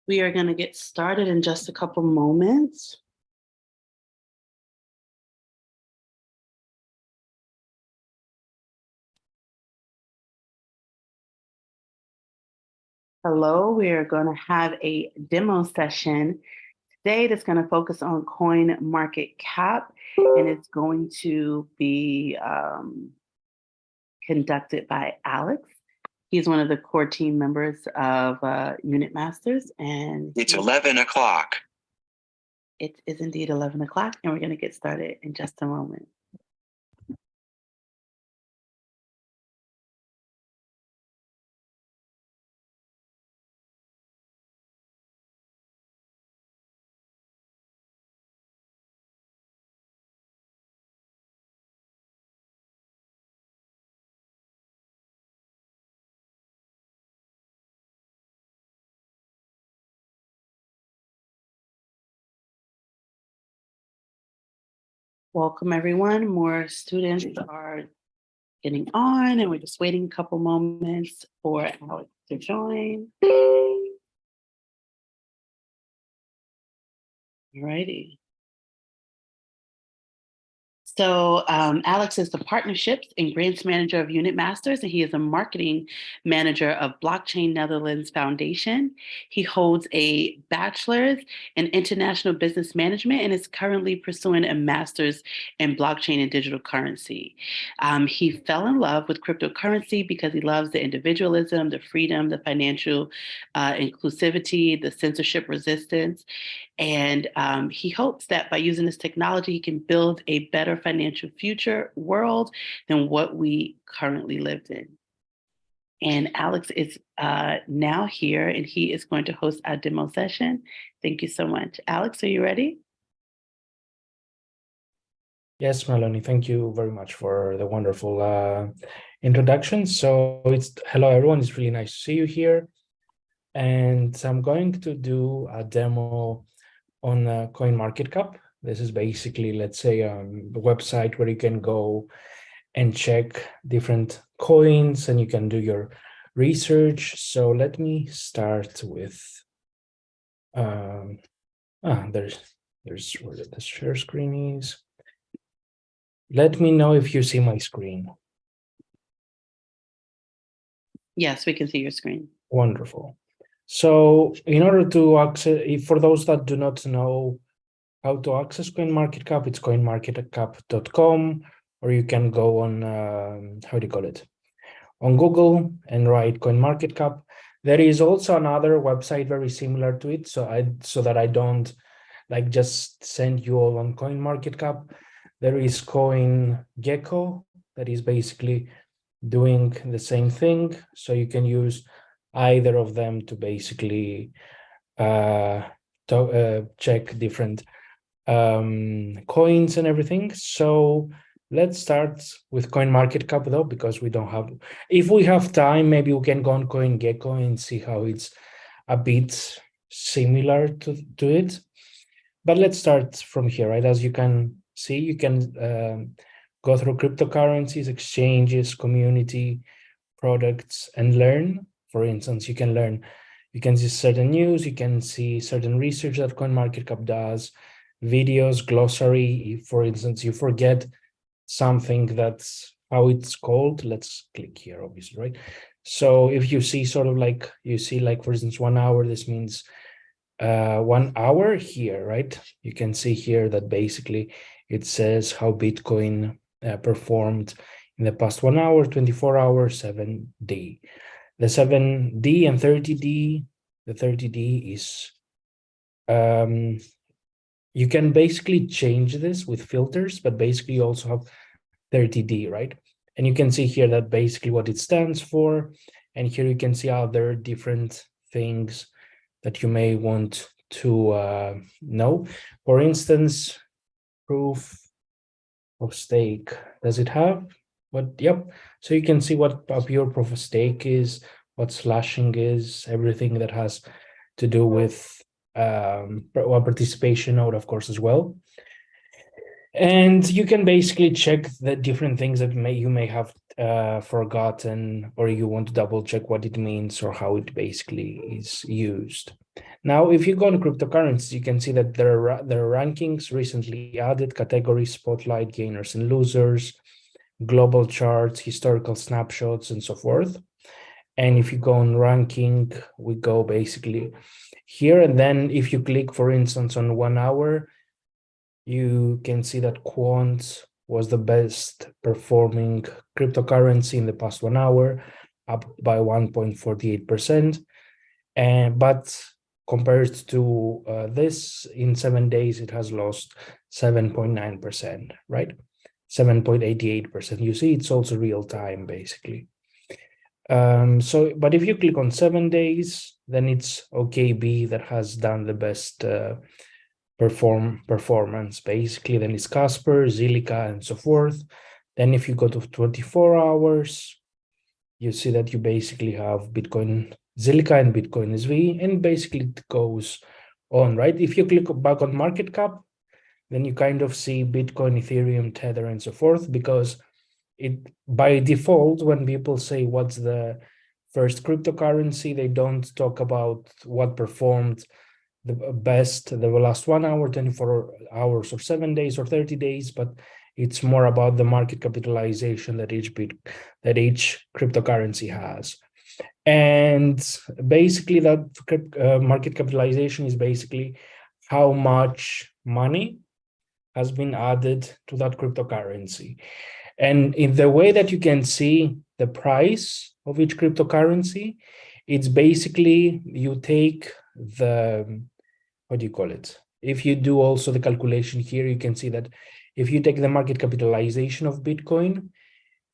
We are going to get started in just a couple moments. Hello, we are going to have a demo session today that's going to focus on CoinMarketCap, and it's going to be conducted by Alex. He's one of the core team members of Unit Masters, and it's 11 o'clock. It is indeed 11 o'clock, and we're going to get started in just a moment. Welcome, everyone. More students are getting on, and we're just waiting a couple moments for Alex to join. Alrighty. So Alex is the partnerships and grants manager of Unit Masters, and he is a marketing manager of Blockchain Netherlands Foundation. He holds a bachelor's in international business management and is currently pursuing a master's in blockchain and digital currency. He fell in love with cryptocurrency because he loves the individualism, the freedom, the financial inclusivity, the censorship resistance. And he hopes that by using this technology, he can build a better financial future world than what we currently lived in. And Alex is now here, and he is going to host our demo session. Thank you so much. Alex, are you ready? Yes, Melanie, thank you very much for the wonderful introduction. So hello, everyone. It's really nice to see you here. And I'm going to do a demo on CoinMarketCap. This is basically, let's say, a website where you can go and check different coins and you can do your research. So let me start with, there's where the share screen is. Let me know if you see my screen. Yes, we can see your screen. Wonderful. So in order to access, for those that do not know how to access CoinMarketCap, it's coinmarketcap.com, or you can go on, how do you call it? On Google and write CoinMarketCap. There is also another website very similar to it, so that I don't like just send you all on CoinMarketCap. There is CoinGecko that is basically doing the same thing. So you can use either of them to basically check different coins and everything. So let's start with CoinMarketCap though, because we don't have, if we have time, maybe we can go on CoinGecko and see how it's a bit similar to it. But let's start from here, right? As you can see, you can go through cryptocurrencies, exchanges, community, products, and learn. For instance, you can see certain news, you can see certain research that CoinMarketCap does, videos, glossary. If, for instance, you forget something, that's how it's called. Let's click here, obviously, right? So if you see sort of like, you see like, for instance, 1 hour, this means 1 hour here, right? You can see here that basically it says how Bitcoin performed in the past 1 hour, 24 hours, 7D. The 7D and 30D, the 30D is, you can basically change this with filters, but basically you also have 30D, right? And you can see here that basically what it stands for. And here you can see other different things that you may want to know. For instance, proof of stake, does it have? Yep. So you can see what a pure proof of stake is, what slashing is, everything that has to do with participation node, of course, as well. And you can basically check the different things that you may have forgotten, or you want to double check what it means or how it basically is used. Now, if you go on cryptocurrencies, you can see that there are rankings recently added, categories, spotlight, gainers and losers, global charts, historical snapshots, and so forth. And if you go on ranking, we go basically here. And then if you click, for instance, on 1 hour, you can see that Quant was the best performing cryptocurrency in the past 1 hour, up by 1.48%. But compared to this, in 7 days, it has lost 7.9%, right? 7.88%. You see, it's also real time, basically. But if you click on 7 days, then it's OKB that has done the best performance, basically. Then it's Casper, Zilliqa, and so forth. Then if you go to 24 hours, you see that you basically have Bitcoin Zilliqa and Bitcoin SV, and basically it goes on, right? If you click back on market cap, then you kind of see Bitcoin, Ethereum, Tether, and so forth, because it by default, when people say what's the first cryptocurrency, they don't talk about what performed the best the last 1 hour, 24 hours, or 7 days, or 30 days, but it's more about the market capitalization that each cryptocurrency has. And basically that market capitalization is basically how much money has been added to that cryptocurrency. And in the way that you can see the price of each cryptocurrency, it's basically you take the, what do you call it? If you do also the calculation here, you can see that if you take the market capitalization of Bitcoin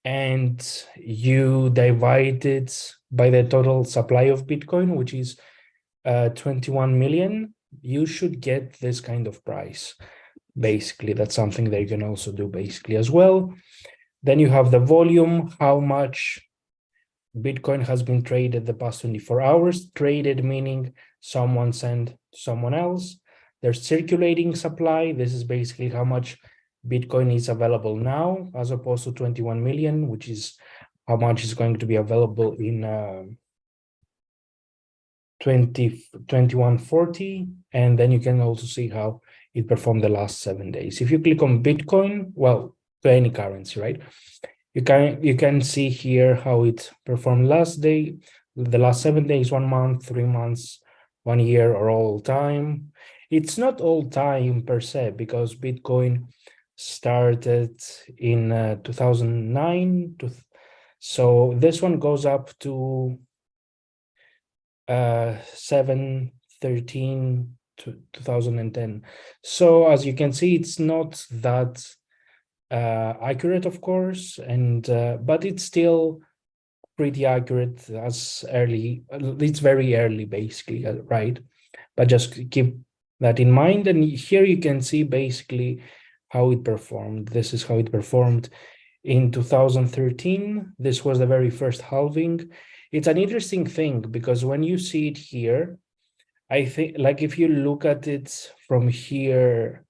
and you divide it by the total supply of Bitcoin, which is 21 million, you should get this kind of price. Basically, that's something that you can also do basically as well. Then you have the volume, how much Bitcoin has been traded the past 24 hours. Traded meaning someone sent to someone else. There's circulating supply. This is basically how much Bitcoin is available now, as opposed to 21 million, which is how much is going to be available in 2140. And then you can also see how it performed the last 7 days. If you click on Bitcoin, well, to any currency, right? You can see here how it performed last day, the last 7 days, 1 month, 3 months, 1 year, or all time. It's not all time per se, because Bitcoin started in 2009. So this one goes up to 7/13 to 2010. So as you can see, it's not that accurate, of course, and but it's still pretty accurate as early. It's very early, basically, right? But just keep that in mind. And here you can see basically how it performed. This is how it performed in 2013. This was the very first halving. It's an interesting thing because when you see it here, I think, like, if you look at it from here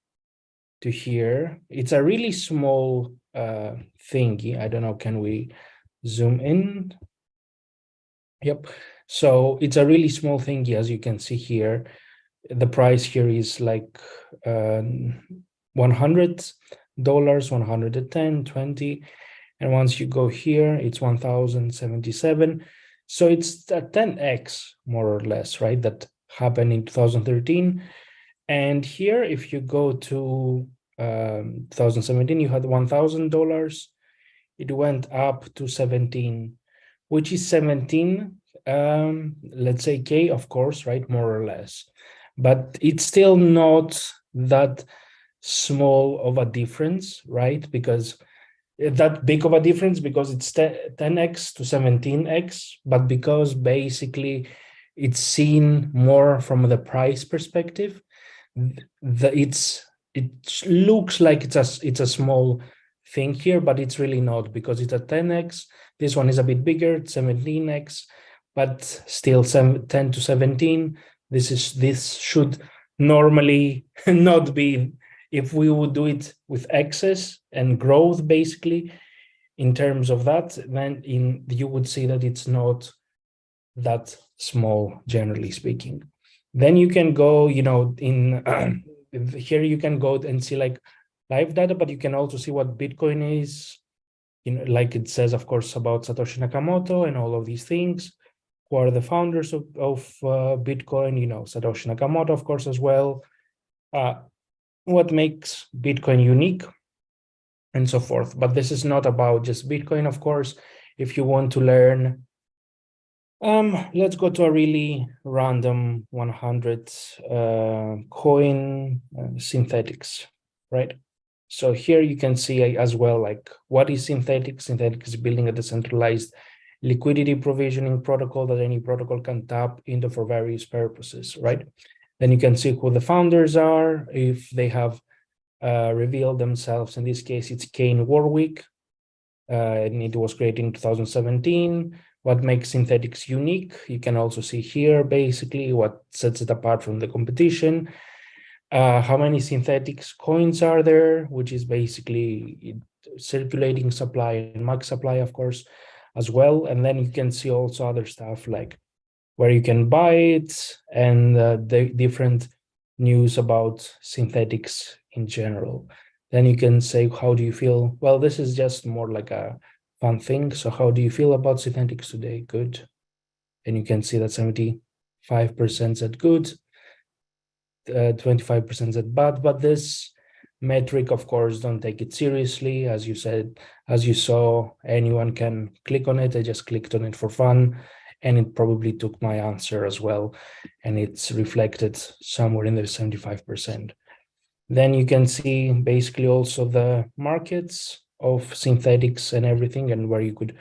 to here, it's a really small thingy. I don't know, can we zoom in? Yep. So it's a really small thingy, as you can see here. The price here is like $100, 110, 20. And once you go here, it's 1,077. So it's a 10x more or less, right? That happened in 2013. And here, if you go to 2017, you had $1,000. It went up to 17, which is 17, let's say K, of course, right? More or less. But it's still not that small of a difference, right? Because that big of a difference, because it's 10x to 17x, but because basically it's seen more from the price perspective, it looks like it's a small thing here, but it's really not, because it's a 10x. This one is a bit bigger, 17x, but still 10 to 17. This should normally not be. If we would do it with excess and growth, basically, in terms of that, then you would see that it's not that small, generally speaking. Then you can go, in here you can go and see like live data, but you can also see what Bitcoin is, like it says, of course, about Satoshi Nakamoto and all of these things, who are the founders of Bitcoin, Satoshi Nakamoto, of course, as well, what makes Bitcoin unique, and so forth. But this is not about just Bitcoin, of course. If you want to learn, let's go to a really random 100 coin synthetics, right? So here you can see as well, like, what is synthetics? Synthetics is building a decentralized liquidity provisioning protocol that any protocol can tap into for various purposes, right? Then you can see who the founders are, if they have revealed themselves. In this case, it's Kane Warwick, and it was created in 2017. What makes synthetics unique? You can also see here, basically, what sets it apart from the competition. How many synthetics coins are there, which is basically circulating supply and max supply, of course, as well. And then you can see also other stuff like where you can buy it and the different news about synthetics in general. Then you can say, how do you feel? Well, this is just more like a fun thing. So how do you feel about synthetics today? Good. And you can see that 75% said good, 25% said bad, but this metric, of course, don't take it seriously. As you said, as you saw, anyone can click on it. I just clicked on it for fun, and it probably took my answer as well, and it's reflected somewhere in the 75%. Then you can see basically also the markets of synthetics and everything, and where you could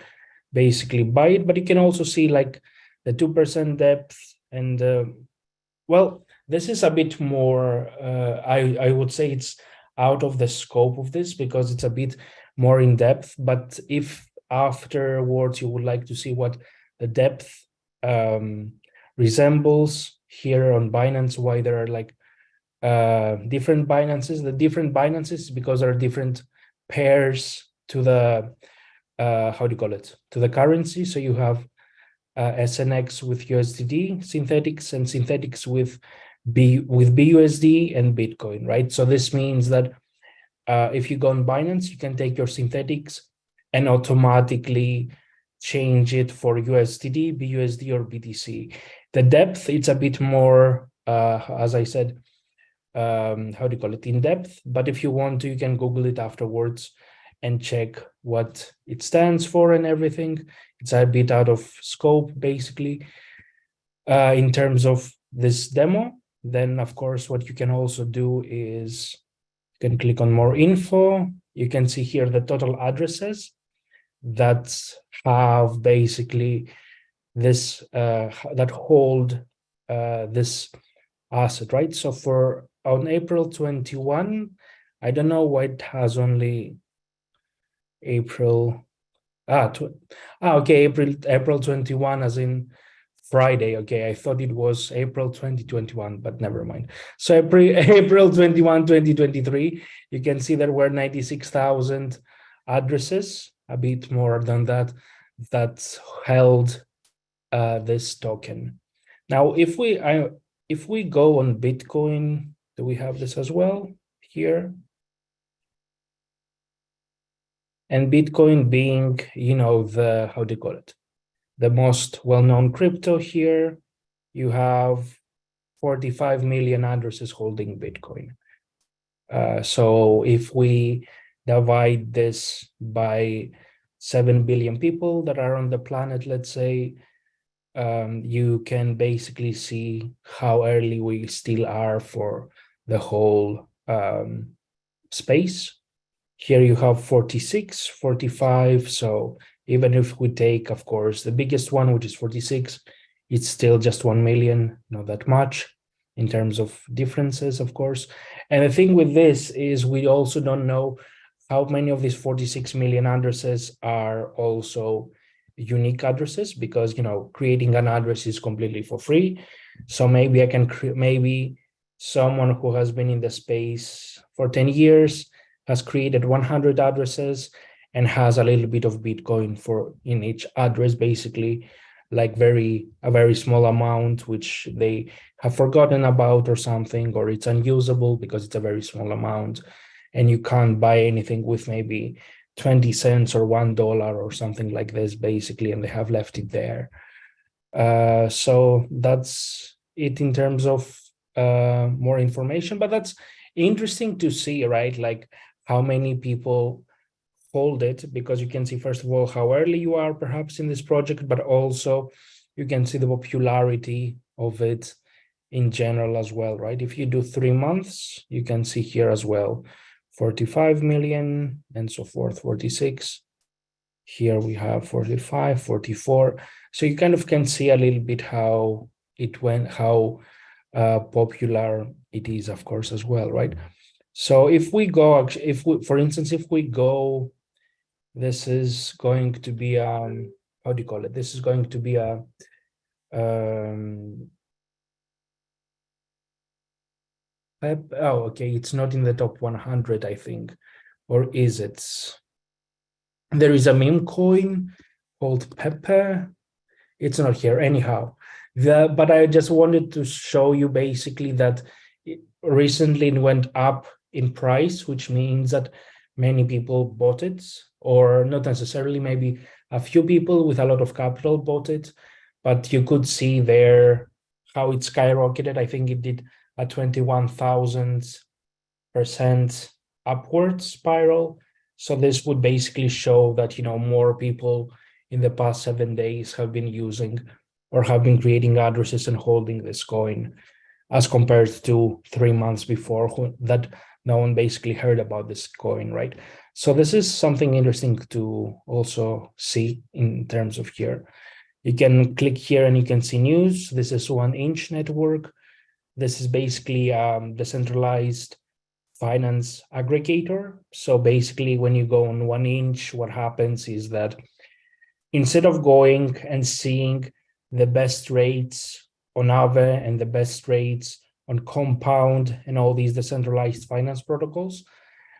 basically buy it, but you can also see like the 2% depth and well, this is a bit more, I would say it's out of the scope of this because it's a bit more in depth. But if afterwards you would like to see what the depth resembles here on Binance, why there are like different Binances, the different Binances because there are different pairs to the, how do you call it, to the currency. So you have SNX with USDD synthetics and synthetics with BUSD and Bitcoin, right? So this means that if you go on Binance, you can take your synthetics and automatically change it for USDD, BUSD, or BTC. The depth, it's a bit more, as I said, how do you call it, in depth. But if you want to, you can Google it afterwards and check what it stands for and everything. It's a bit out of scope, basically, in terms of this demo. Then, of course, what you can also do is you can click on more info. You can see here the total addresses that have basically this, that hold this asset, right? So for on April 21, I don't know why it has only April, okay, April 21 as in Friday. Okay, I thought it was April 2021, but never mind. So April 21, 2023, you can see there were 96,000 addresses, a bit more than that, that held this token. Now, if we go on Bitcoin, do we have this as well here? And Bitcoin being, the, how do you call it, the most well-known crypto here, you have 45 million addresses holding Bitcoin. So if we divide this by 7 billion people that are on the planet, let's say, you can basically see how early we still are for the whole space. Here you have 46, 45. So even if we take, of course, the biggest one, which is 46, it's still just 1 million, not that much in terms of differences, of course. And the thing with this is we also don't know how many of these 46 million addresses are also unique addresses, because creating an address is completely for free. So maybe I can maybe someone who has been in the space for 10 years has created 100 addresses and has a little bit of Bitcoin in each address, basically, like a very small amount, which they have forgotten about or something, or it's unusable because it's a very small amount, and you can't buy anything with maybe 20 cents or $1 or something like this, basically, and they have left it there. So that's it in terms of more information, but that's interesting to see, right? Like how many people hold it, because you can see, first of all, how early you are perhaps in this project, but also you can see the popularity of it in general as well, right? If you do 3 months, you can see here as well, 45 million and so forth, 46. Here we have 45, 44. So you kind of can see a little bit how it went, how popular it is, of course, as well, right? So if we go, for instance, if we go, this is going to be, how do you call it? This is going to be a, okay, it's not in the top 100, I think, or is it? There is a meme coin called Pepper. It's not here anyhow. But I just wanted to show you basically that recently it went up in price, which means that many people bought it, or not necessarily, maybe a few people with a lot of capital bought it, but you could see there how it skyrocketed. I think it did a 21,000% upward spiral. So this would basically show that, more people in the past 7 days have been using or have been creating addresses and holding this coin, as compared to 3 months before that no one basically heard about this coin, right? So this is something interesting to also see in terms of here. You can click here and you can see news. This is 1inch network. This is basically decentralized finance aggregator. So basically when you go on 1inch, what happens is that instead of going and seeing the best rates on Aave and the best rates on Compound and all these decentralized finance protocols,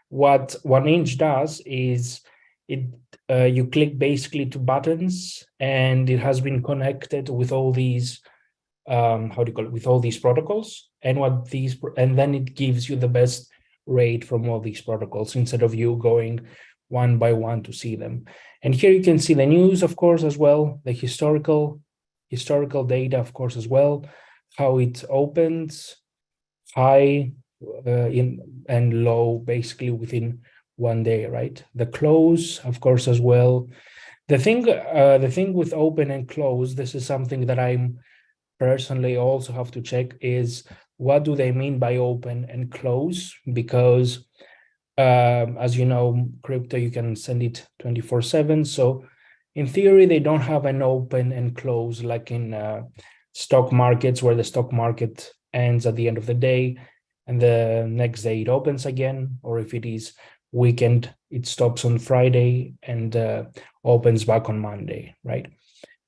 what 1inch does is you click basically two buttons, and it has been connected with all these with all these protocols, and then it gives you the best rate from all these protocols instead of you going one by one to see them. And here you can see the news, of course, as well, the historical data, of course, as well, how it opens, high and low, basically within 1 day, right? The close, of course, as well. The thing with open and close, this is something that I'm personally also have to check, is what do they mean by open and close? Because as you know, crypto, you can send it 24/7. So in theory, they don't have an open and close like in stock markets, where the stock market ends at the end of the day and the next day it opens again. Or if it is weekend, it stops on Friday and opens back on Monday, right?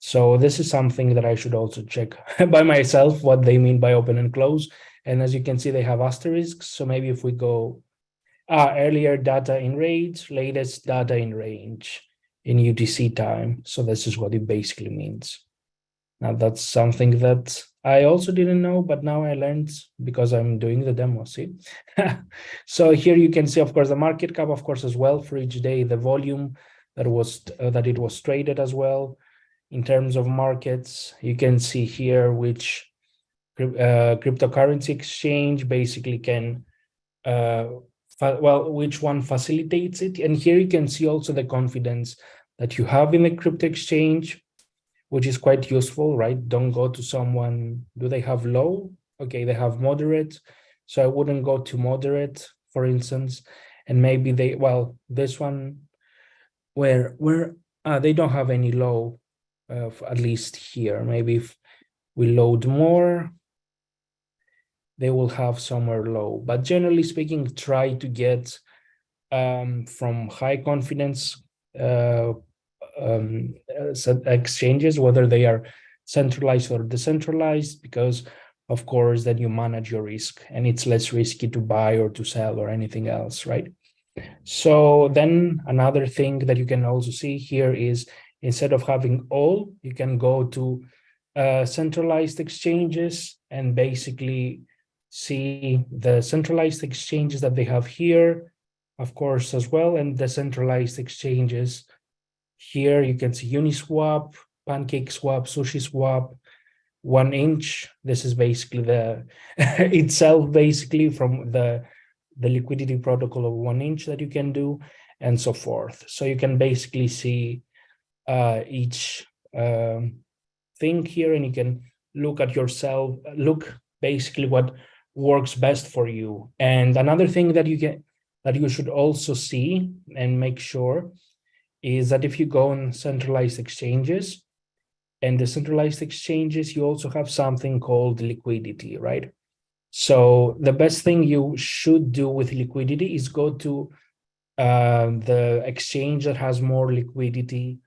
So this is something that I should also check by myself, what they mean by open and close. And as you can see, they have asterisks. So maybe if we go earlier data in range, latest data in range in UTC time. So this is what it basically means. Now that's something that I also didn't know, but now I learned because I'm doing the demo, see? So here you can see, of course, the market cap, of course, as well, for each day, the volume that it was traded as well. In terms of markets, you can see here which cryptocurrency exchange basically can, which one facilitates it. And here you can see also the confidence that you have in the crypto exchange, which is quite useful, right? Don't go to someone, do they have low? Okay, they have moderate. So I wouldn't go to moderate, for instance. And maybe this one, where they don't have any low, at least here. Maybe if we load more, they will have somewhere low. But generally speaking, try to get from high confidence exchanges, whether they are centralized or decentralized, because of course then you manage your risk and it's less risky to buy or to sell or anything else, right? So then another thing that you can also see here is instead of having all, you can go to centralized exchanges and basically see the centralized exchanges that they have here, of course, as well, and the centralized exchanges. Here you can see Uniswap, PancakeSwap, SushiSwap, 1inch. This is basically the itself, basically from the liquidity protocol of 1inch that you can do, and so forth. So you can basically see each thing here, and you can look at yourself, look basically what works best for you. And another thing that you should also see and make sure is that if you go on centralized exchanges, and the centralized exchanges, you also have something called liquidity, right? So the best thing you should do with liquidity is go to the exchange that has more liquidity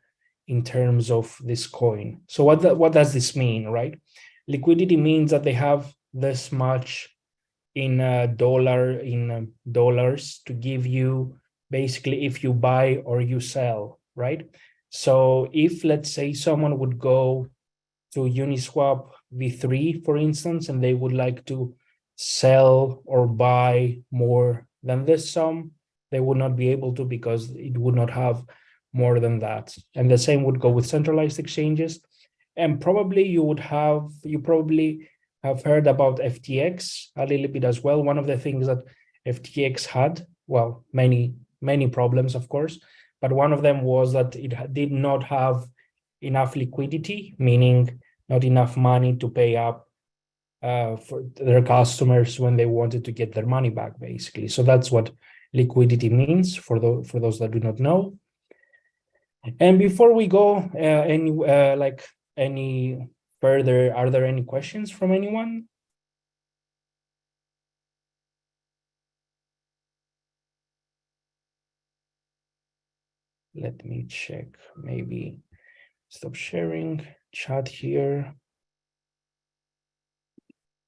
in terms of this coin. So what does this mean, right? Liquidity means that they have this much in dollars to give you basically if you buy or you sell, right? So if, let's say, someone would go to Uniswap v3, for instance, and they would like to sell or buy more than this sum, they would not be able to because it would not have more than that. And the same would go with centralized exchanges. And probably you probably have heard about FTX a little bit as well. One of the things that FTX had, well, many problems, of course, but one of them was that it did not have enough liquidity, meaning not enough money to pay up for their customers when they wanted to get their money back, basically. So that's what liquidity means for those that do not know. And before we go any further, are there any questions from anyone? Let me check, maybe stop sharing chat here.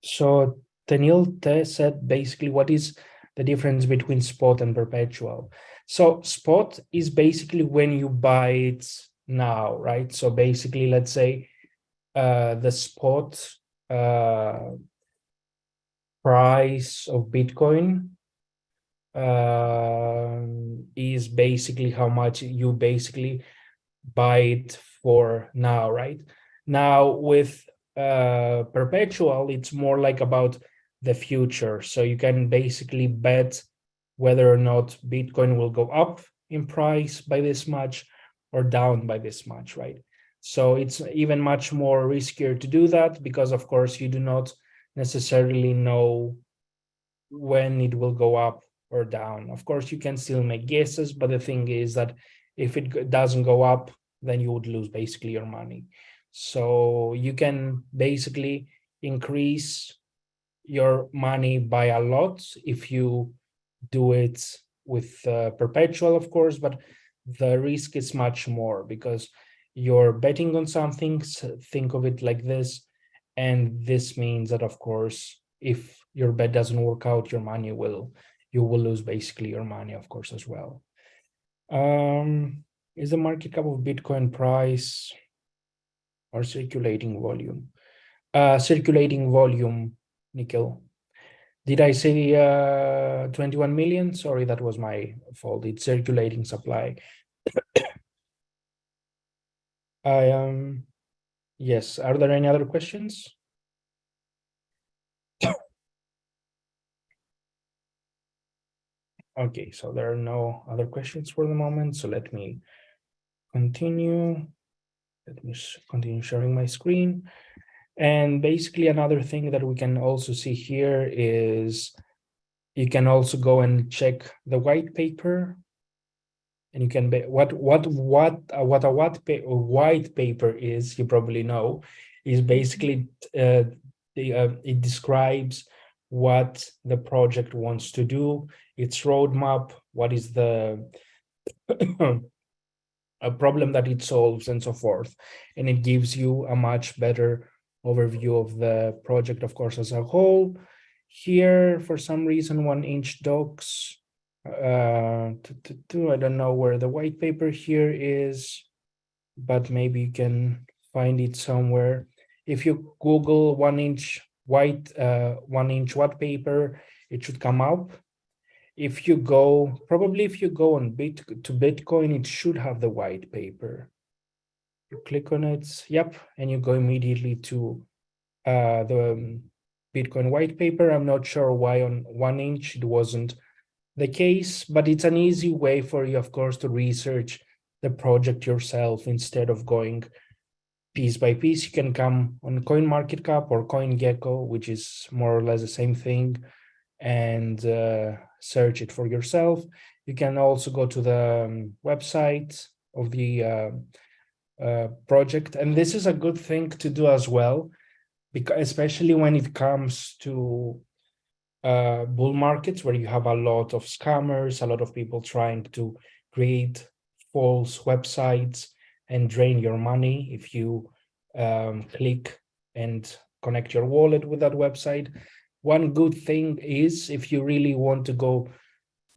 So Tenil said basically what is the difference between spot and perpetual. So spot is basically when you buy it now, right? So basically, let's say the spot price of Bitcoin is basically how much you basically buy it for now, right? Now with perpetual, it's more like about the future. So you can basically bet whether or not Bitcoin will go up in price by this much or down by this much, right? So it's even much more riskier to do that because, of course, you do not necessarily know when it will go up or down. Of course, you can still make guesses, but the thing is that if it doesn't go up, then you would lose basically your money. So you can basically increase your money by a lot if you do it with perpetual, of course, but the risk is much more because you're betting on something. Think of it like this, and this means that, of course, if your bet doesn't work out, you will lose basically your money, of course, as well. Is the market cap of Bitcoin price or circulating volume? Circulating volume, Nikhil. Did I say 21 million? Sorry, that was my fault. It's circulating supply. Yes. Are there any other questions? Okay, so there are no other questions for the moment. So let me continue. Let me continue sharing my screen. And basically another thing that we can also see here is you can also go and check the white paper, and you can be what a white paper is, you probably know, is basically it describes what the project wants to do, its roadmap, what is the a problem that it solves, and so forth. And it gives you a much better overview of the project, of course, as a whole. Here, for some reason, 1inch docs. I don't know where the white paper here is. but maybe you can find it somewhere. If you Google 1-inch white 1-inch white paper, it should come up. If you go, probably if you go on Bitcoin, it should have the white paper. You click on it, yep, and you go immediately to the Bitcoin white paper. I'm not sure why on 1-inch it wasn't the case, but it's an easy way for you, of course, to research the project yourself instead of going piece by piece. You can come on CoinMarketCap or CoinGecko, which is more or less the same thing, and search it for yourself. You can also go to the website of the project, and this is a good thing to do as well, because especially when it comes to bull markets where you have a lot of scammers, a lot of people trying to create false websites and drain your money if you click and connect your wallet with that website. One good thing is, if you really want to go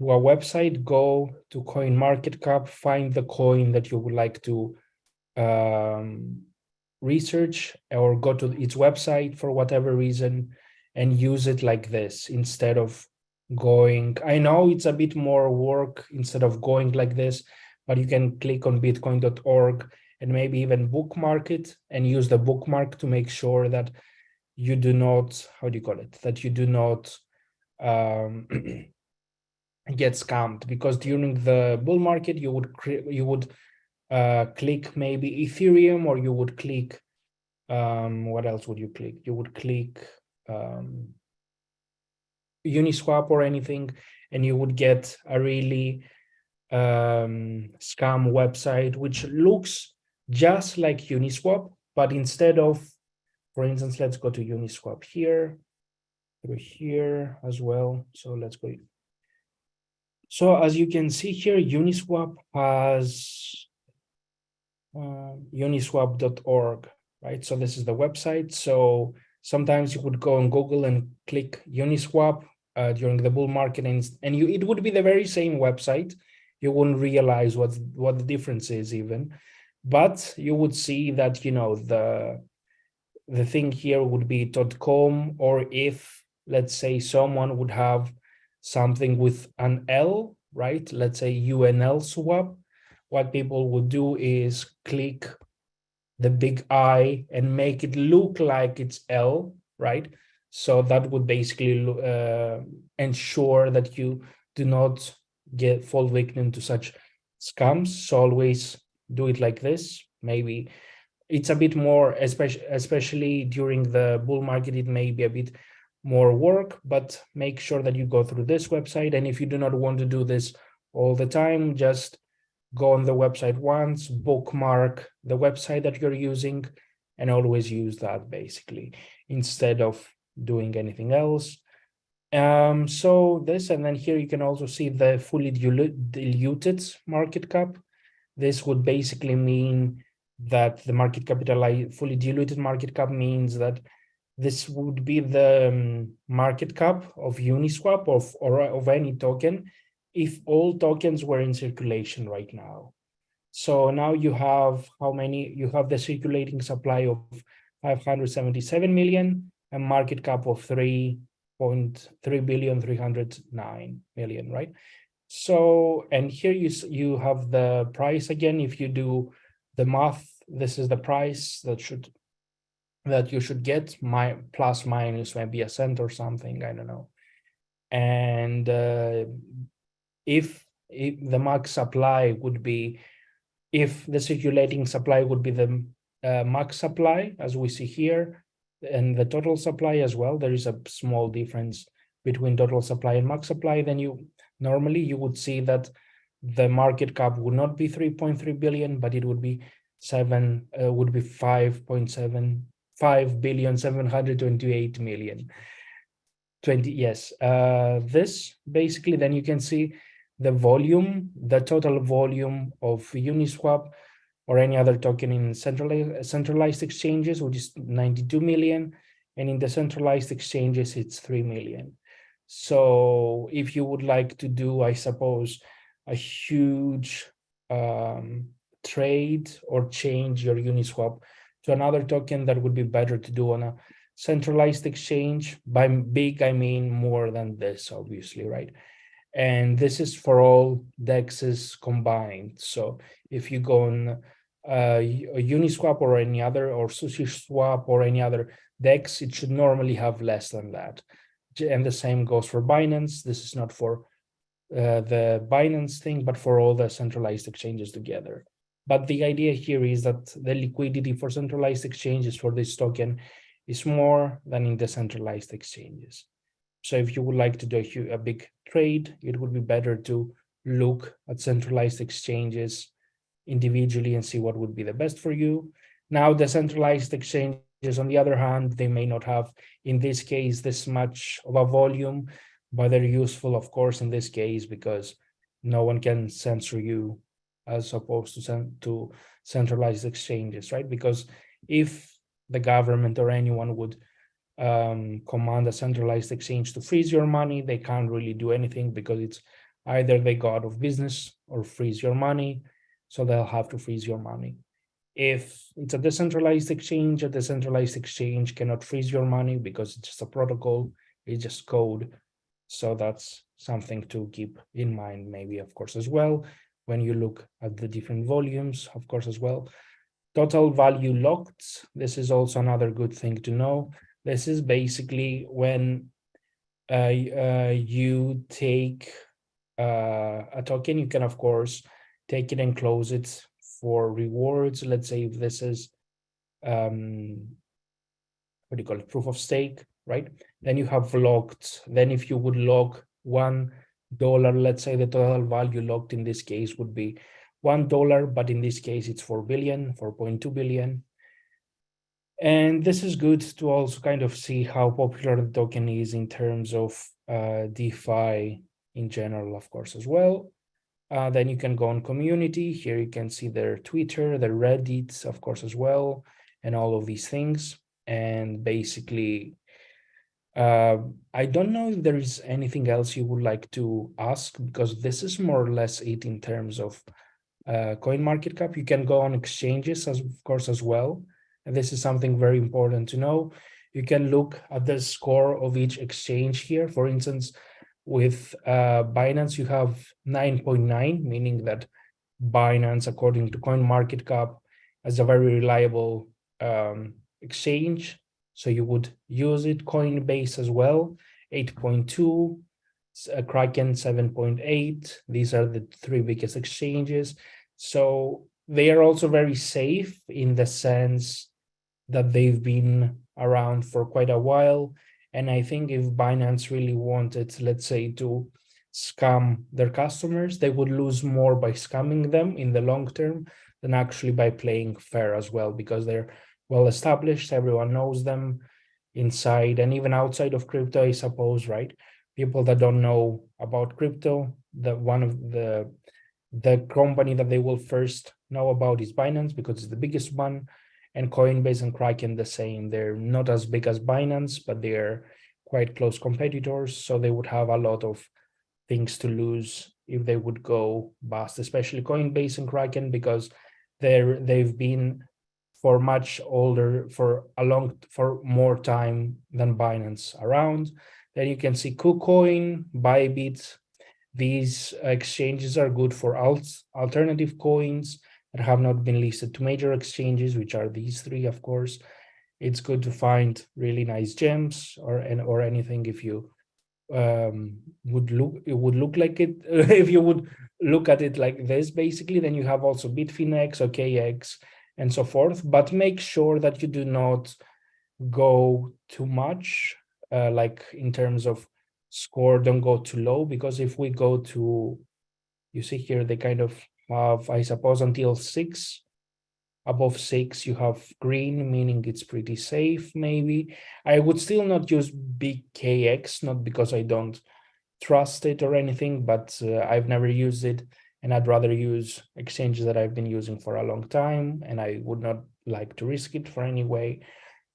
to a website, go to CoinMarketCap, find the coin that you would like to research, or go to its website for whatever reason, and use it like this instead of going. I know it's a bit more work instead of going like this, but you can click on bitcoin.org and maybe even bookmark it and use the bookmark to make sure that you do not, how do you call it, that you do not get scammed. Because during the bull market you would click maybe Ethereum, or you would click what else would you click? You would click Uniswap or anything, and you would get a really scam website which looks just like Uniswap, but instead of, for instance, let's go to Uniswap here, through here as well. So let's go. So as you can see here, Uniswap has uniswap.org, right? So this is the website. So sometimes you would go on Google and click Uniswap during the bull market, and it would be the very same website. You wouldn't realize what the difference is even, but you would see that, you know, the thing here would be .com, or if, let's say, someone would have something with an L, right? Let's say UNL swap. What people would do is click the big I and make it look like it's L, right? So that would basically ensure that you do not fall victim to such scams. So always do it like this. Maybe it's a bit more, especially during the bull market, it may be a bit more work, but make sure that you go through this website. And if you do not want to do this all the time, just go on the website once, bookmark the website that you're using, and always use that basically instead of doing anything else. So this, and then here you can also see the fully diluted market cap. This would basically mean that the market capitalized, fully diluted market cap means that this would be the market cap of Uniswap or of any token if all tokens were in circulation right now. So now you have how many? You have the circulating supply of 577 million, a market cap of 3.309 billion, right? So, and here you have the price again. If you do the math, this is the price that you should get, plus minus maybe a cent or something, I don't know. And if the max supply would be, if the circulating supply would be the max supply, as we see here, and the total supply as well, there is a small difference between total supply and max supply, then normally you would see that the market cap would not be 3.3 billion, but it would be 5.728 20, yes. This basically, then you can see the volume, the total volume of Uniswap or any other token in centralized exchanges, which is 92 million, and in the centralized exchanges, it's 3 million. So if you would like to do, I suppose, a huge trade or change your Uniswap to another token, that would be better to do on a centralized exchange. By big, I mean more than this, obviously, right? And this is for all dexes combined. So if you go on Uniswap or any other, or SushiSwap or any other dex, it should normally have less than that. And the same goes for Binance. This is not for the Binance thing, but for all the centralized exchanges together. But the idea here is that the liquidity for centralized exchanges for this token is more than in decentralized exchanges. So if you would like to do a big trade, it would be better to look at centralized exchanges individually and see what would be the best for you. Now, the centralized exchanges, on the other hand, they may not have, in this case, this much of a volume, but they're useful, of course, in this case, because no one can censor you as opposed to centralized exchanges, right? Because if the government or anyone would command a centralized exchange to freeze your money, they can't really do anything, because it's either they go out of business or freeze your money, so they'll have to freeze your money. If it's a decentralized exchange, a decentralized exchange cannot freeze your money because it's just a protocol, it's just code. So that's something to keep in mind, maybe, of course, as well, when you look at the different volumes, of course, as well. Total value locked, this is also another good thing to know. This is basically when you take a token, you can, of course, take it and close it for rewards. Let's say if this is, what do you call it, proof of stake, right? Then you have locked. Then if you would lock $1, let's say the total value locked in this case would be $1, but in this case it's 4 billion, 4.2 billion. And this is good to also kind of see how popular the token is in terms of DeFi in general, of course, as well. Then you can go on community. Here you can see their Twitter, their Reddit, of course, as well, and all of these things. And basically, I don't know if there is anything else you would like to ask, because this is more or less it in terms of CoinMarketCap. You can go on exchanges, of course, as well. And this is something very important to know. You can look at the score of each exchange here. For instance, with Binance, you have 9.9, meaning that Binance, according to CoinMarketCap, is a very reliable exchange. So you would use it. Coinbase as well, 8.2, Kraken 7.8. These are the three biggest exchanges. So they are also very safe in the sense that they've been around for quite a while. And I think if Binance really wanted, let's say, to scam their customers, they would lose more by scamming them in the long term than actually by playing fair as well, because they're well established, everyone knows them inside and even outside of crypto, I suppose, right? People that don't know about crypto, one of the company that they will first know about is Binance, because it's the biggest one. And Coinbase and Kraken the same. They're not as big as Binance, but they're quite close competitors. So they would have a lot of things to lose if they would go bust, especially Coinbase and Kraken, because they've been for much older, for more time than Binance around. Then you can see KuCoin, Bybit. These exchanges are good for alternative coins that have not been listed to major exchanges, which are these three, of course. It's good to find really nice gems or anything if you would look like it. If you would look at it like this, basically, then you have also Bitfinex or KX and so forth. But make sure that you do not go too much, like in terms of score, don't go too low, because if we go to, you see here, they kind of have, I suppose, until 6. Above 6, you have green, meaning it's pretty safe, maybe. I would still not use big KX, not because I don't trust it or anything, but I've never used it, and I'd rather use exchanges that I've been using for a long time, and I would not like to risk it for any way.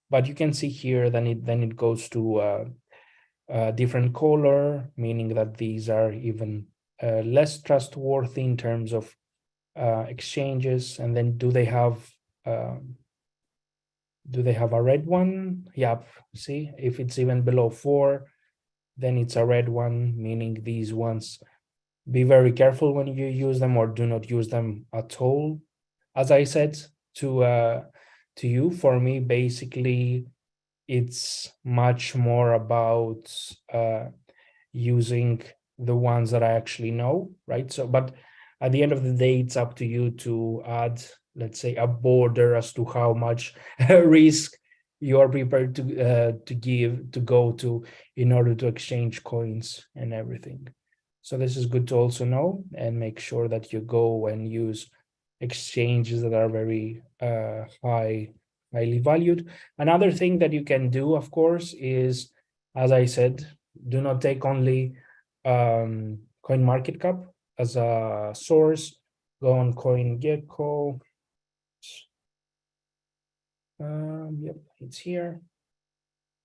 But you can see here, then it goes to a different color, meaning that these are even less trustworthy in terms of exchanges, and then do they have a red one? Yep. See, if it's even below 4, then it's a red one, meaning these ones, be very careful when you use them, or do not use them at all. As I said to you, for me, basically, it's much more about using the ones that I actually know, right? So, but at the end of the day, it's up to you to add, let's say, a border as to how much risk you are prepared to go to in order to exchange coins and everything. So this is good to also know, and make sure that you go and use exchanges that are very highly valued. Another thing that you can do, of course, is, as I said, do not take only CoinMarketCap as a source. Go on CoinGecko. Yep, it's here.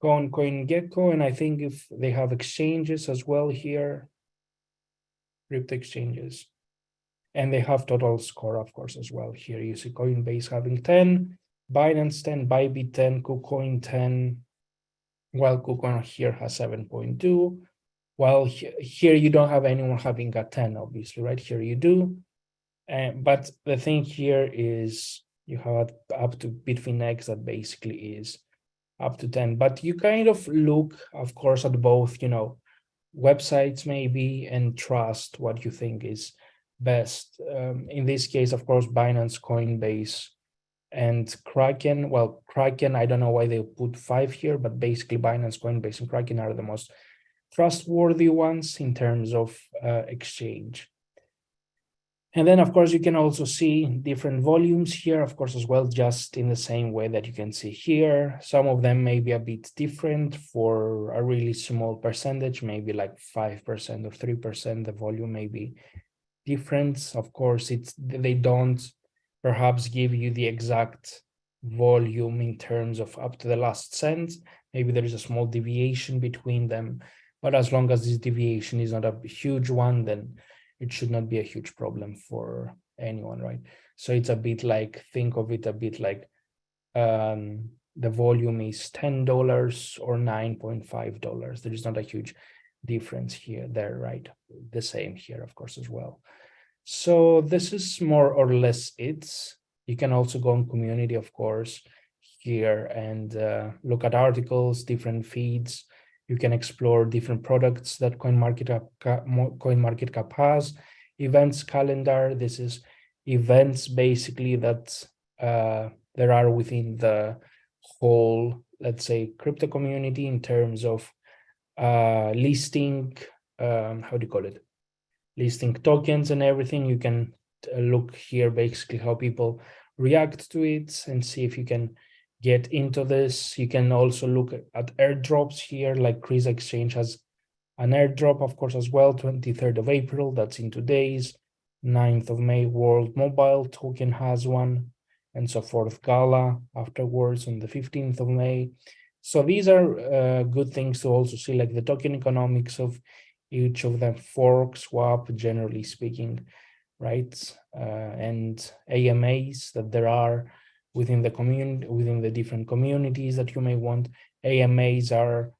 Go on CoinGecko, and I think if they have exchanges as well here, crypto exchanges, and they have total score, of course, as well. Here you see Coinbase having 10, Binance 10, Bybit 10, KuCoin 10, while KuCoin here has 7.2. While here you don't have anyone having a 10, obviously, right? Here you do. But the thing here is you have up to Bitfinex that basically is up to 10. But you kind of look, of course, at both, websites maybe, and trust what you think is best. In this case, of course, Binance, Coinbase, and Kraken. Well, Kraken, I don't know why they put 5 here, but basically Binance, Coinbase, and Kraken are the most trustworthy ones in terms of exchange. And then, of course, you can also see different volumes here, of course, as well, just in the same way that you can see here. Some of them may be a bit different for a really small percentage, maybe like 5% or 3%, the volume may be different. Of course, they don't perhaps give you the exact volume in terms of up to the last cent. Maybe there is a small deviation between them, but as long as this deviation is not a huge one, then it should not be a huge problem for anyone, right? So it's a bit like, think of it a bit like the volume is $10 or $9.5. There is not a huge difference there, right? The same here, of course, as well. So this is more or less it. You can also go on community, of course, here, and look at articles, different feeds. You can explore different products that CoinMarketCap has. Events calendar. This is events basically that there are within the whole, let's say, crypto community in terms of listing, how do you call it? Listing tokens and everything. You can look here basically how people react to it and see if you can get into this. You can also look at airdrops here, like Chris Exchange has an airdrop, of course, as well, 23rd of April, that's in 2 days. 9th of May, World Mobile Token has one, and so forth. Gala afterwards on the 15th of May. So these are good things to also see, like the token economics of each of them, fork, swap, generally speaking, right? And AMAs that there are within the community, within the different communities that you may want. AMAs are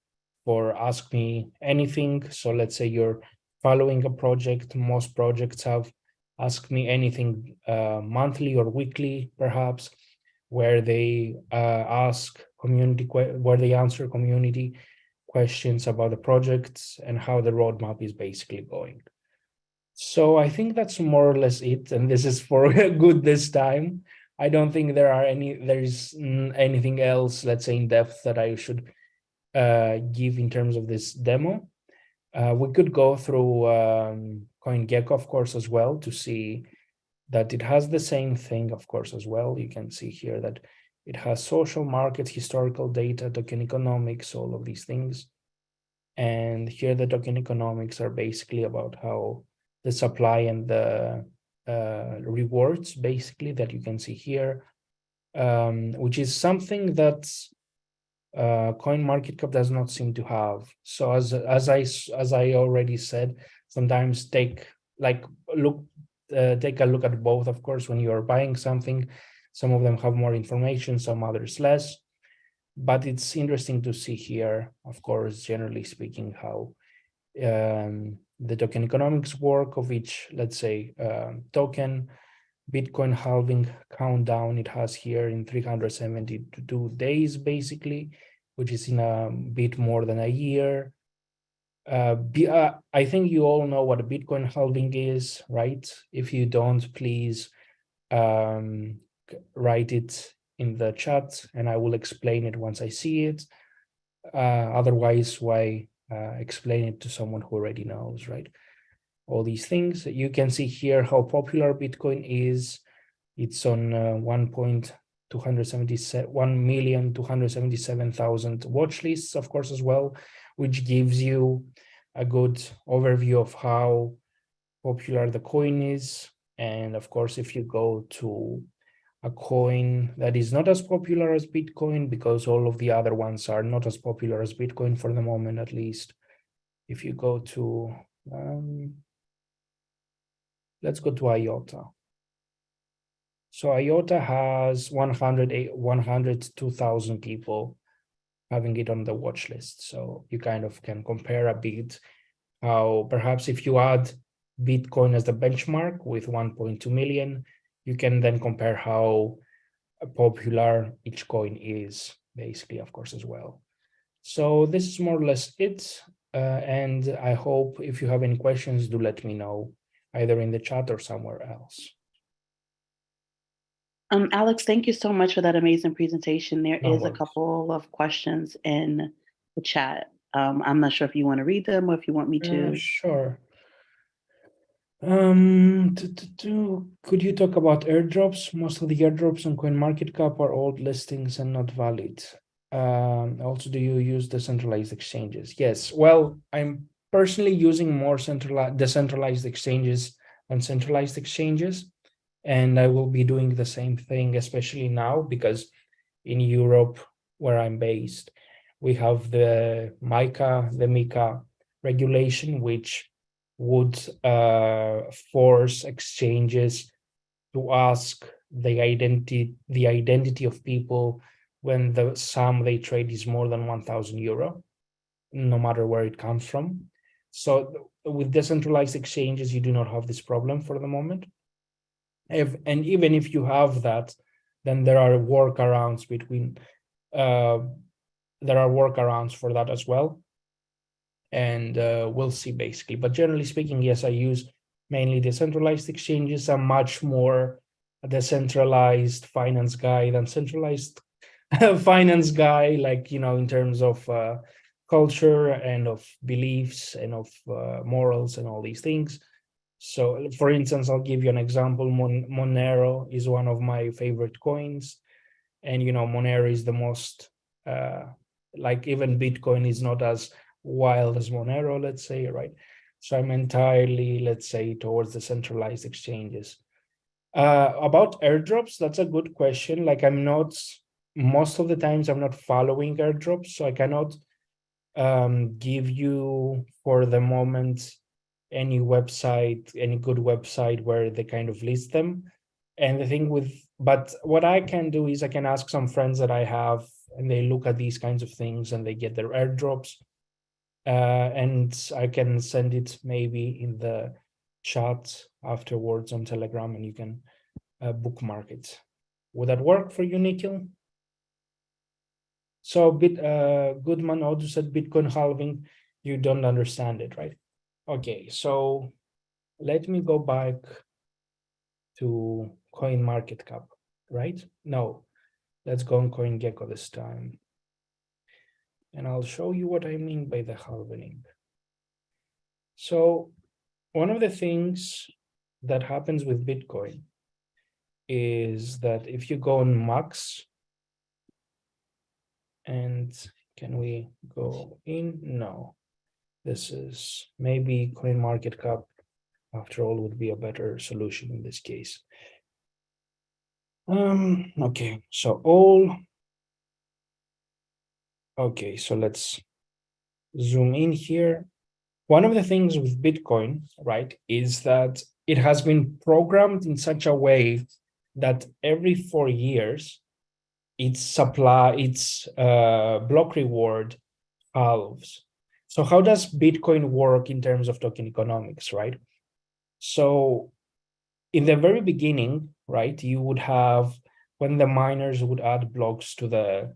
for Ask Me Anything. So let's say you're following a project. Most projects have Ask Me Anything monthly or weekly, perhaps, where they answer community questions about the projects and how the roadmap is basically going. So I think that's more or less it, and this is for good this time. I don't think there's anything else, let's say, in depth that I should give in terms of this demo. We could go through CoinGecko, of course, as well, to see that it has the same thing, of course, as well. You can see here that it has social markets, historical data, token economics, all of these things. And here the token economics are basically about how the supply and the rewards, basically, that you can see here, which is something that CoinMarketCap does not seem to have. So as I already said, sometimes look take a look at both, of course, when you are buying something. Some of them have more information, some others less. But it's interesting to see here, of course, generally speaking, how the token economics work of each, let's say, token. Bitcoin halving countdown it has here in 372 days, basically, which is in a bit more than a year. I think you all know what a Bitcoin halving is, right? If you don't, please write it in the chat and I will explain it once I see it. Otherwise, why explain it to someone who already knows, right? All these things. You can see here how popular Bitcoin is. It's on 1,277,000 watch lists, of course, as well, which gives you a good overview of how popular the coin is. And of course, if you go to a coin that is not as popular as Bitcoin, because all of the other ones are not as popular as Bitcoin for the moment, at least. If you go to, let's go to IOTA. So IOTA has 102,000 people having it on the watch list. So you kind of can compare a bit how perhaps if you add Bitcoin as the benchmark with 1.2 million, you can then compare how popular each coin is, basically, of course, as well. So this is more or less it. And I hope if you have any questions, do let me know, either in the chat or somewhere else. Alex, thank you so much for that amazing presentation. There No is a worries. couple of questions in the chat. I'm not sure if you want to read them or if you want me to. Sure. Could you talk about airdrops? Most of the airdrops on CoinMarketCap are old listings and not valid. Also, do you use decentralized exchanges? Yes. Well, I'm personally using more decentralized exchanges than centralized exchanges. And I will be doing the same thing, especially now, because in Europe, where I'm based, we have the MiCA regulation, which would force exchanges to ask the identity of people when the sum they trade is more than 1,000 euro, no matter where it comes from. So with decentralized exchanges, you do not have this problem for the moment. And even if you have that, then there are workarounds for that as well. And we'll see, basically. But generally speaking, yes, I use mainly decentralized exchanges. I'm much more a decentralized finance guy than centralized finance guy, like, in terms of culture and of beliefs and of morals and all these things. So, for instance, I'll give you an example. Monero is one of my favorite coins. And, Monero is the most, like even Bitcoin is not as wild as Monero, let's say, right? So I'm entirely, let's say, towards the centralized exchanges. About airdrops, that's a good question. Like most of the times I'm not following airdrops, so I cannot give you for the moment any good website where they kind of list them. And the thing but what I can do is I can ask some friends that I have, and they look at these kinds of things and they get their airdrops. And I can send it maybe in the chat afterwards on Telegram, and you can bookmark it. Would that work for you, Nikhil? So Goodman also said Bitcoin halving, you don't understand it, right? Okay, so let me go back to CoinMarketCap, right? No, let's go on CoinGecko this time. And I'll show you what I mean by the halving. So one of the things that happens with Bitcoin is that if you go on max, and can we go in? No, this is maybe CoinMarketCap after all would be a better solution in this case. Okay, so okay, so let's zoom in here. One of the things with Bitcoin, right, is that it has been programmed in such a way that every 4 years, its block reward halves. So how does Bitcoin work in terms of token economics, right? So in the very beginning, right, you would have, when the miners would add blocks to the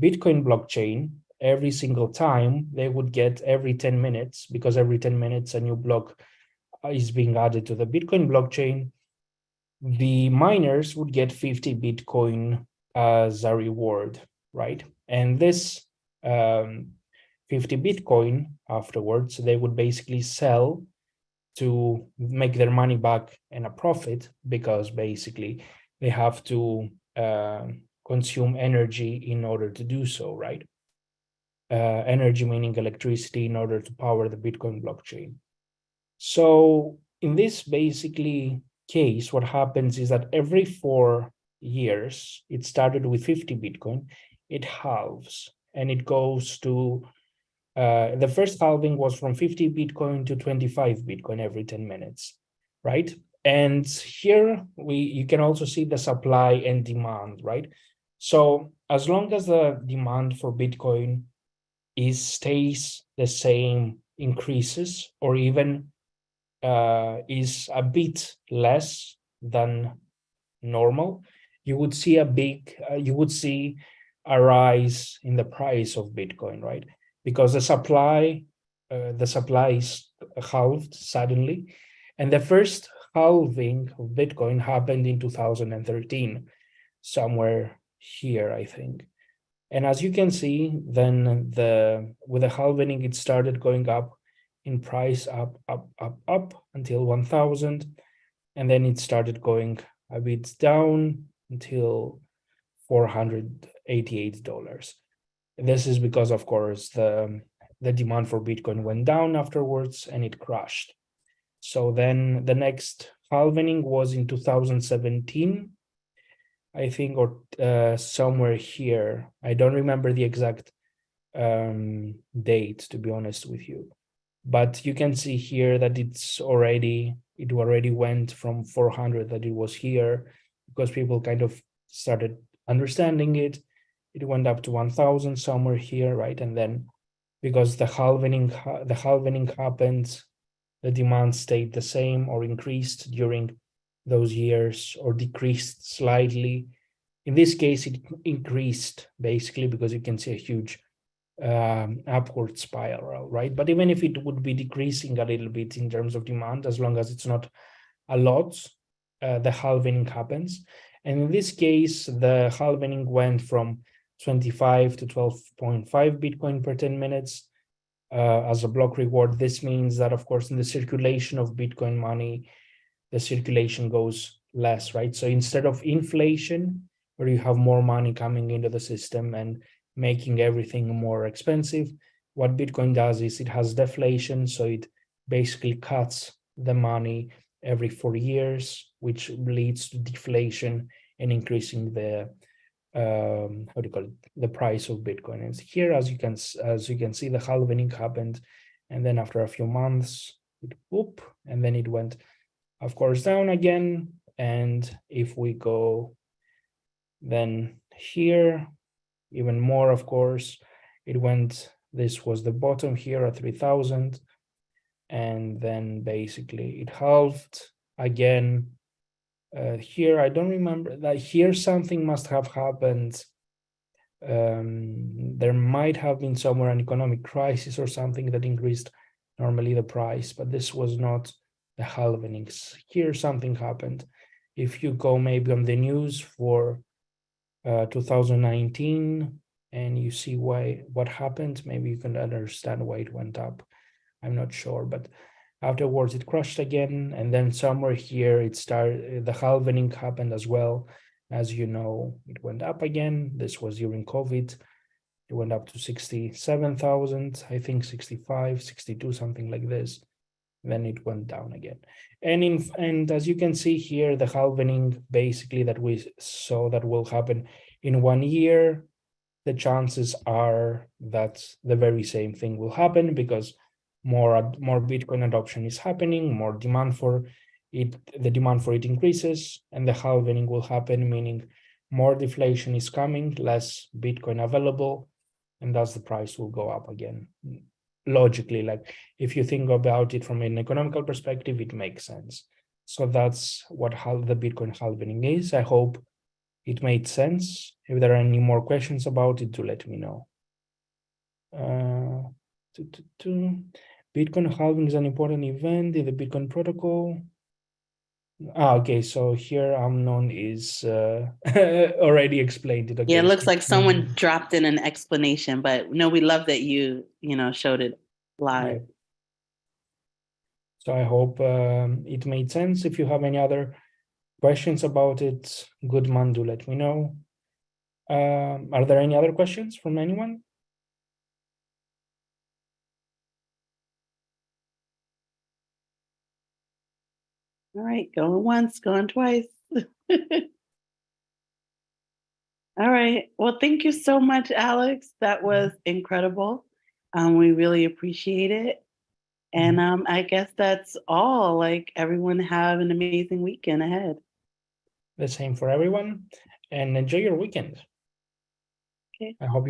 Bitcoin blockchain, every single time they would get every 10 minutes, because every 10 minutes a new block is being added to the Bitcoin blockchain, the miners would get 50 Bitcoin as a reward, right? And this 50 Bitcoin afterwards, they would basically sell to make their money back and a profit, because basically they have to consume energy in order to do so, right? Energy meaning electricity, in order to power the Bitcoin blockchain. So in this basically case, what happens is that every 4 years, it started with 50 Bitcoin, it halves, and it goes to, the first halving was from 50 Bitcoin to 25 Bitcoin every 10 minutes, right? And here you can also see the supply and demand, right? So as long as the demand for Bitcoin stays the same, increases, or even is a bit less than normal, you would see a rise in the price of Bitcoin, right? Because the supply is halved suddenly, and the first halving of Bitcoin happened in 2013, somewhere here, I think. And as you can see, then with the halving, it started going up in price, up until 1,000, and then it started going a bit down until $488. This is because, of course, the demand for Bitcoin went down afterwards and it crashed. So then the next halving was in 2017, I think, or somewhere here. I don't remember the exact date, to be honest with you. But you can see here that it already went from 400 that it was here, because people kind of started understanding it. It went up to 1,000 somewhere here, right? And then because the halving happened, the demand stayed the same or increased during those years, or decreased slightly. In this case, it increased basically, because you can see a huge upward spiral, right? But even if it would be decreasing a little bit in terms of demand, as long as it's not a lot, the halving happens. And in this case, the halving went from 25 to 12.5 Bitcoin per 10 minutes as a block reward. This means that, of course, in the circulation of Bitcoin money, the circulation goes less, right? So instead of inflation, where you have more money coming into the system and making everything more expensive, what Bitcoin does is it has deflation, so it basically cuts the money every 4 years, which leads to deflation and increasing the the price of Bitcoin. And here, as you can see, the halving happened, and then after a few months, it whoop, and then it went, of course, down again. And if we go then here, even more, of course, it went, this was the bottom here at 3,000, and then basically it halved again. Here, I don't remember that. Here something must have happened. There might have been somewhere an economic crisis or something that increased normally the price, but this was not the halvings. Here something happened. If you go maybe on the news for 2019 and you see what happened, maybe you can understand why it went up. I'm not sure, but afterwards it crashed again, and then somewhere here it started, the halving happened as well. As you know, it went up again. This was during COVID. It went up to 67,000, I think 65, 62, something like this. Then it went down again. And as you can see here, the halving basically that we saw that will happen in 1 year, the chances are that the very same thing will happen, because more Bitcoin adoption is happening, more demand for the demand for it increases, and the halving will happen, meaning more deflation is coming, less Bitcoin available, and thus the price will go up again. Logically, like if you think about it from an economical perspective, it makes sense. So that's what the Bitcoin halving is. I hope it made sense. If there are any more questions about it, do let me know. Bitcoin halving is an important event in the Bitcoin protocol. Okay, so here Amnon is already explained it. Okay, Yeah, it looks like someone dropped in an explanation, but no, we love that you showed it live. Yeah. So I hope it made sense. If you have any other questions about it, good man, do let me know. Are there any other questions from anyone? All right, going once, going twice. All right. Well, thank you so much, Alex. That was incredible. We really appreciate it. And I guess that's all. Like, everyone have an amazing weekend ahead. The same for everyone, and enjoy your weekend. Okay. I hope you